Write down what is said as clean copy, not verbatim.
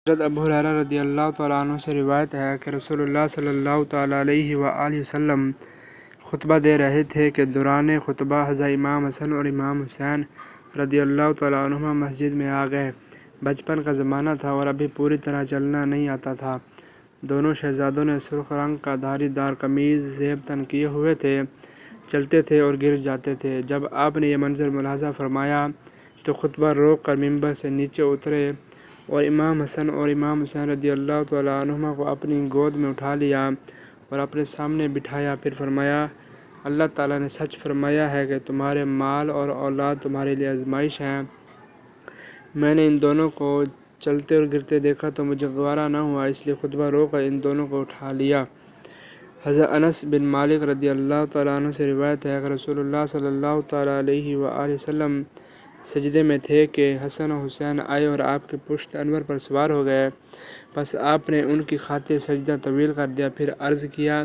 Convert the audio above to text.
حضرت ابو ہریرہ رضی اللہ تعالیٰ عنہ سے روایت ہے کہ رسول اللہ صلی اللہ تعالیٰ علیہ وآلہ وسلم خطبہ دے رہے تھے کہ دوران خطبہ حضرت امام حسن اور امام حسین رضی اللہ تعالیٰ عنہما مسجد میں آ گئے۔ بچپن کا زمانہ تھا اور ابھی پوری طرح چلنا نہیں آتا تھا۔ دونوں شہزادوں نے سرخ رنگ کا دھاری دار قمیض زیب تن کیے ہوئے تھے، چلتے تھے اور گر جاتے تھے۔ جب آپ نے یہ منظر ملاحظہ فرمایا تو خطبہ روک کر ممبر سے نیچے اترے اور امام حسن اور امام حسین رضی اللہ تعالیٰ عنہما کو اپنی گود میں اٹھا لیا اور اپنے سامنے بٹھایا۔ پھر فرمایا، اللہ تعالیٰ نے سچ فرمایا ہے کہ تمہارے مال اور اولاد تمہارے لیے آزمائش ہیں۔ میں نے ان دونوں کو چلتے اور گرتے دیکھا تو مجھے گوارا نہ ہوا، اس لیے خطبہ روک کر ان دونوں کو اٹھا لیا۔ حضرت انس بن مالک رضی اللہ تعالیٰ عنہ سے روایت ہے کہ رسول اللہ صلی اللہ تعالیٰ علیہ وآلہ وسلم سجدے میں تھے کہ حسن و حسین آئے اور آپ کے پشت انور پر سوار ہو گئے۔ پس آپ نے ان کی خاطر سجدہ طویل کر دیا، پھر عرض کیا